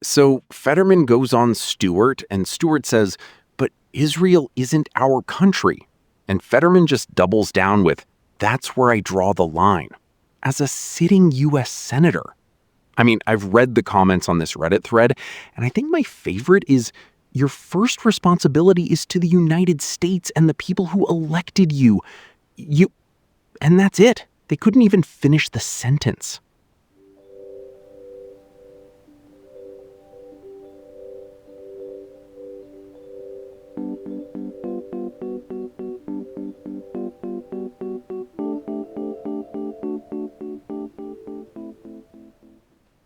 So Fetterman goes on Stewart, and Stewart says, but Israel isn't our country. And Fetterman just doubles down with, that's where I draw the line. As a sitting U.S. senator. I mean, I've read the comments on this Reddit thread, and I think my favorite is, your first responsibility is to the United States and the people who elected you. And that's it. They couldn't even finish the sentence.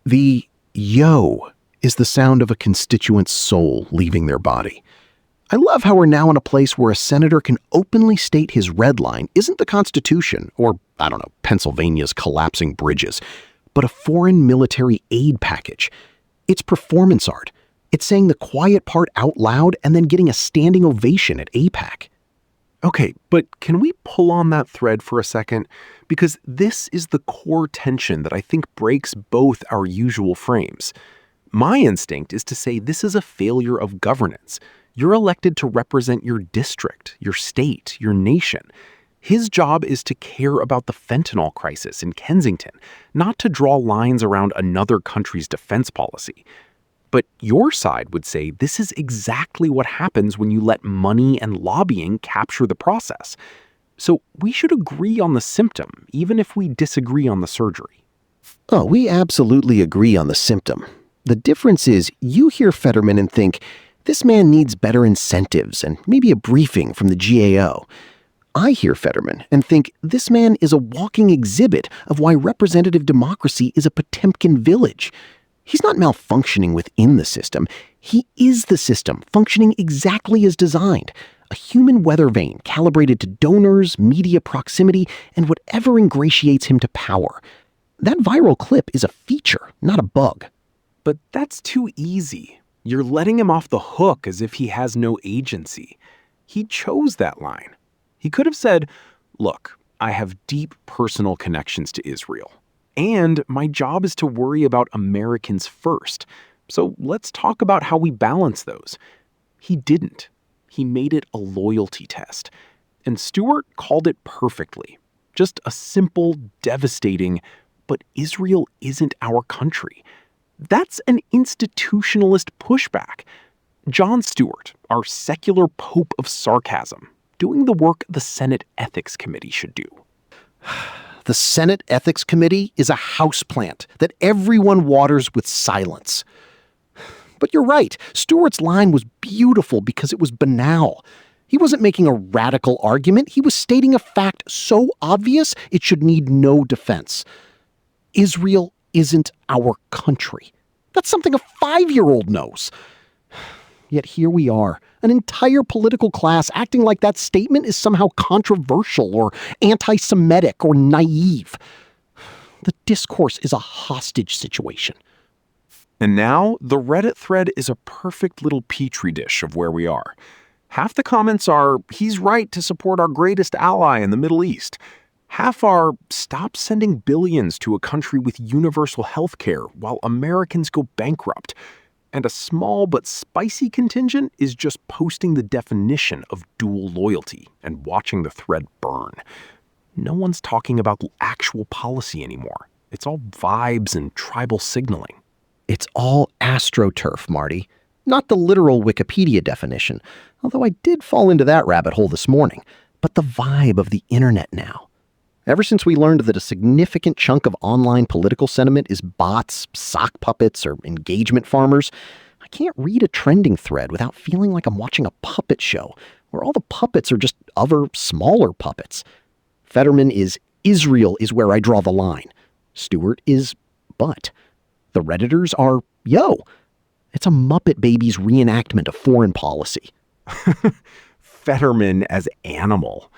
The yo is the sound of a constituent's soul leaving their body. I love how we're now in a place where a senator can openly state his red line isn't the Constitution or, Pennsylvania's collapsing bridges, but a foreign military aid package. It's performance art. It's saying the quiet part out loud and then getting a standing ovation at AIPAC. Okay, but can we pull on that thread for a second? Because this is the core tension that I think breaks both our usual frames. My instinct is to say this is a failure of governance. You're elected to represent your district, your state, your nation. His job is to care about the fentanyl crisis in Kensington, not to draw lines around another country's defense policy. But your side would say this is exactly what happens when you let money and lobbying capture the process. So we should agree on the symptom, even if we disagree on the surgery. Oh, we absolutely agree on the symptom. The difference is you hear Fetterman and think, this man needs better incentives and maybe a briefing from the GAO. I hear Fetterman and think this man is a walking exhibit of why representative democracy is a Potemkin village. He's not malfunctioning within the system. He is the system, functioning exactly as designed. A human weather vane calibrated to donors, media proximity, and whatever ingratiates him to power. That viral clip is a feature, not a bug. But that's too easy. You're letting him off the hook as if he has no agency. He chose that line. He could have said, look, I have deep personal connections to Israel. And my job is to worry about Americans first. So let's talk about how we balance those. He didn't. He made it a loyalty test. And Stewart called it perfectly. Just a simple, devastating, but Israel isn't our country. That's an institutionalist pushback. Jon Stewart, our secular pope of sarcasm, doing the work the Senate Ethics Committee should do. The Senate Ethics Committee is a houseplant that everyone waters with silence. But you're right, Stewart's line was beautiful because it was banal. He wasn't making a radical argument, he was stating a fact so obvious it should need no defense. Israel isn't our country. That's something a 5-year-old knows. Yet here we are, an entire political class acting like that statement is somehow controversial or anti-Semitic or naive. The discourse is a hostage situation. And now, the Reddit thread is a perfect little petri dish of where we are. Half the comments are, he's right to support our greatest ally in the Middle East. Half are, stop sending billions to a country with universal health care while Americans go bankrupt. And a small but spicy contingent is just posting the definition of dual loyalty and watching the thread burn. No one's talking about actual policy anymore. It's all vibes and tribal signaling. It's all astroturf, Marty. Not the literal Wikipedia definition, although I did fall into that rabbit hole this morning, but the vibe of the internet now. Ever since we learned that a significant chunk of online political sentiment is bots, sock puppets, or engagement farmers, I can't read a trending thread without feeling like I'm watching a puppet show, where all the puppets are just other, smaller puppets. Fetterman is Israel is where I draw the line. Stewart is but. The Redditors are yo. It's a Muppet Babies reenactment of foreign policy. Fetterman as animal.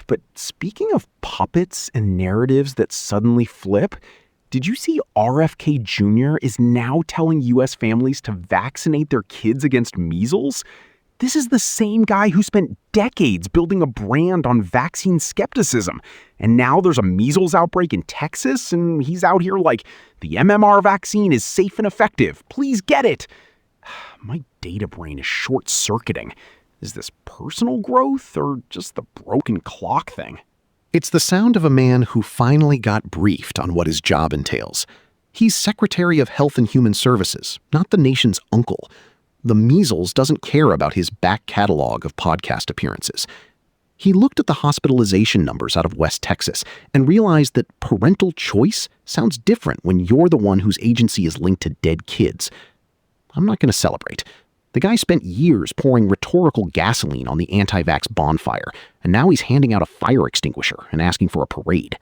But speaking of puppets and narratives that suddenly flip, did you see RFK Jr. is now telling U.S. families to vaccinate their kids against measles? This is the same guy who spent decades building a brand on vaccine skepticism. And now there's a measles outbreak in Texas, and he's out here like, the MMR vaccine is safe and effective. Please get it. My data brain is short-circuiting. Is this personal growth or just the broken clock thing? It's the sound of a man who finally got briefed on what his job entails. He's Secretary of Health and Human Services, not the nation's uncle. The measles doesn't care about his back catalog of podcast appearances. He looked at the hospitalization numbers out of West Texas and realized that parental choice sounds different when you're the one whose agency is linked to dead kids. I'm not going to celebrate. The guy spent years pouring rhetorical gasoline on the anti-vax bonfire, and now he's handing out a fire extinguisher and asking for a parade.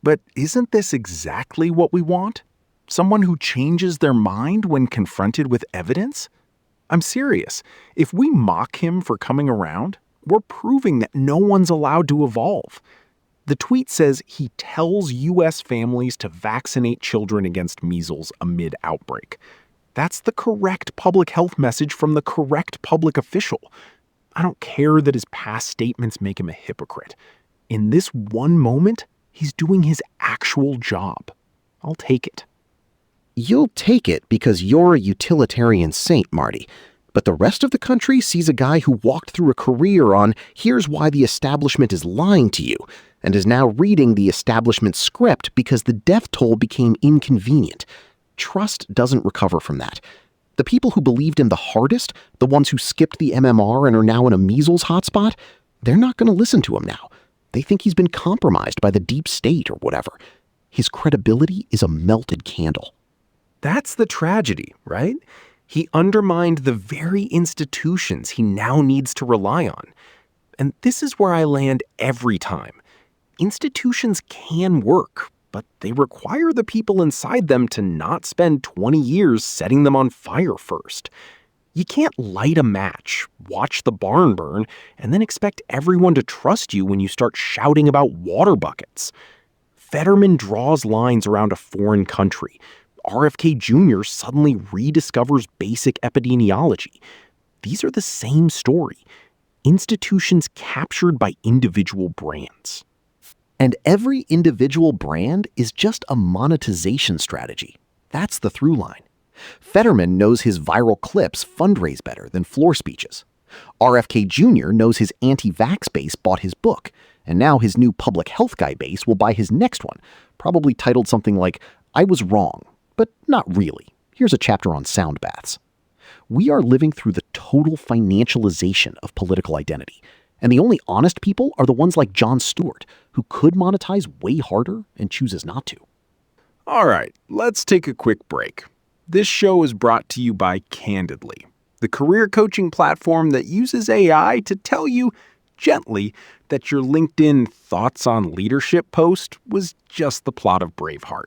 But isn't this exactly what we want? Someone who changes their mind when confronted with evidence? I'm serious. If we mock him for coming around, we're proving that no one's allowed to evolve. The tweet says he tells U.S. families to vaccinate children against measles amid outbreak. That's the correct public health message from the correct public official. I don't care that his past statements make him a hypocrite. In this one moment, he's doing his actual job. I'll take it. You'll take it because you're a utilitarian saint, Marty. But the rest of the country sees a guy who walked through a career on here's why the establishment is lying to you, and is now reading the establishment script because the death toll became inconvenient. Trust doesn't recover from that. The people who believed him the hardest, the ones who skipped the MMR and are now in a measles hotspot, they're not going to listen to him now. They think he's been compromised by the deep state or whatever. His credibility is a melted candle. That's the tragedy, right? He undermined the very institutions he now needs to rely on. And this is where I land every time. Institutions can work, but they require the people inside them to not spend 20 years setting them on fire first. You can't light a match, watch the barn burn, and then expect everyone to trust you when you start shouting about water buckets. Fetterman draws lines around a foreign country. RFK Jr. suddenly rediscovers basic epidemiology. These are the same story. Institutions captured by individual brands. And every individual brand is just a monetization strategy. That's the through line. Fetterman knows his viral clips fundraise better than floor speeches. RFK Jr. knows his anti-vax base bought his book, and now his new public health guy base will buy his next one, probably titled something like, I Was Wrong. But not really. Here's a chapter on sound baths. We are living through the total financialization of political identity. And the only honest people are the ones like Jon Stewart, who could monetize way harder and chooses not to. All right, let's take a quick break. This show is brought to you by Candidly, the career coaching platform that uses AI to tell you gently that your LinkedIn thoughts on leadership post was just the plot of Braveheart.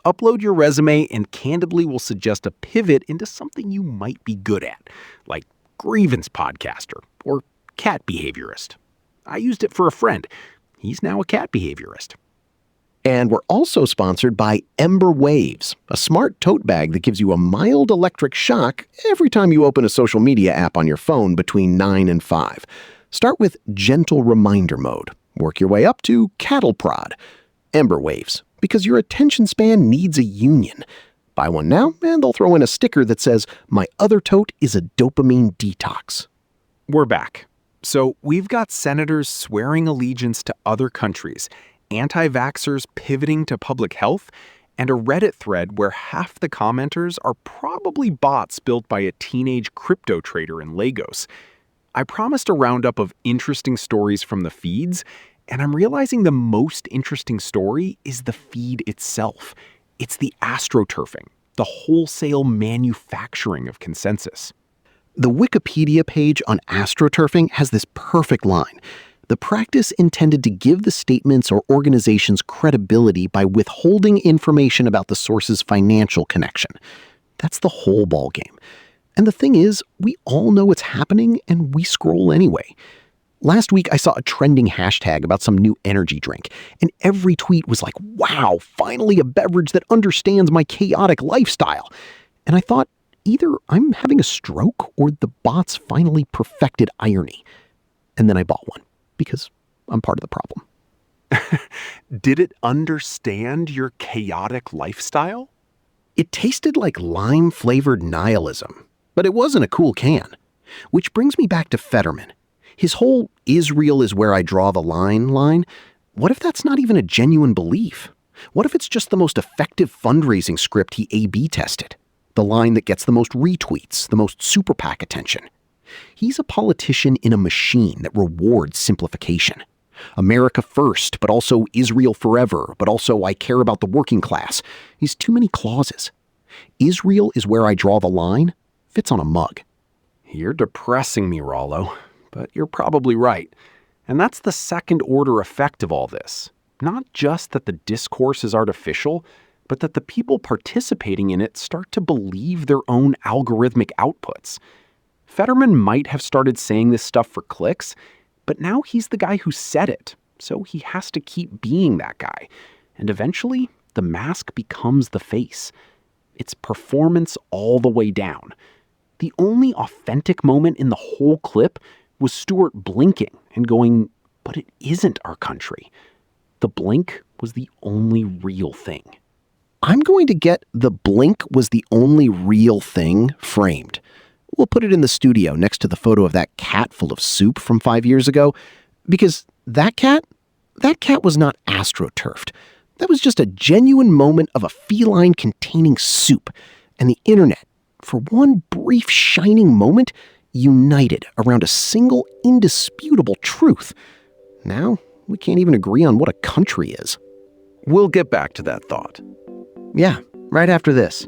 Upload your resume and Candidly will suggest a pivot into something you might be good at, like grievance podcaster or cat behaviorist. I used it for a friend. He's now a cat behaviorist. And we're also sponsored by Ember Waves, a smart tote bag that gives you a mild electric shock every time you open a social media app on your phone between 9 and 5. Start with gentle reminder mode. Work your way up to cattle prod. Ember Waves, because your attention span needs a union. Buy one now, and they'll throw in a sticker that says, my other tote is a dopamine detox. We're back. So we've got senators swearing allegiance to other countries, anti-vaxxers pivoting to public health, and a Reddit thread where half the commenters are probably bots built by a teenage crypto trader in Lagos. I promised a roundup of interesting stories from the feeds, and I'm realizing the most interesting story is the feed itself. It's the astroturfing, the wholesale manufacturing of consensus. The Wikipedia page on astroturfing has this perfect line. The practice intended to give the statements or organizations credibility by withholding information about the source's financial connection. That's the whole ballgame. And the thing is, we all know it's happening and we scroll anyway. Last week, I saw a trending hashtag about some new energy drink, and every tweet was like, wow, finally a beverage that understands my chaotic lifestyle. And I thought, either I'm having a stroke or the bots finally perfected irony. And then I bought one because I'm part of the problem. Did it understand your chaotic lifestyle? It tasted like lime-flavored nihilism, but it wasn't a cool can. Which brings me back to Fetterman. His whole "Israel is where I draw the line" what if that's not even a genuine belief? What if it's just the most effective fundraising script he A/B tested? The line that gets the most retweets, the most super PAC attention. He's a politician in a machine that rewards simplification. America first, but also Israel forever, but also I care about the working class. He's too many clauses. Israel is where I draw the line fits on a mug. You're depressing me, Rollo, but you're probably right. And that's the second order effect of all this. Not just that the discourse is artificial, but that the people participating in it start to believe their own algorithmic outputs. Fetterman might have started saying this stuff for clicks, but now he's the guy who said it, so he has to keep being that guy. And eventually, the mask becomes the face. It's performance all the way down. The only authentic moment in the whole clip was Stewart blinking and going, "But it isn't our country." The blink was the only real thing. I'm going to get "the blink was the only real thing" framed. We'll put it in the studio next to the photo of that cat full of soup from 5 years ago. Because that cat was not astroturfed. That was just a genuine moment of a feline containing soup. And the internet, for one brief shining moment, united around a single indisputable truth. Now, we can't even agree on what a country is. We'll get back to that thought. Yeah, right after this.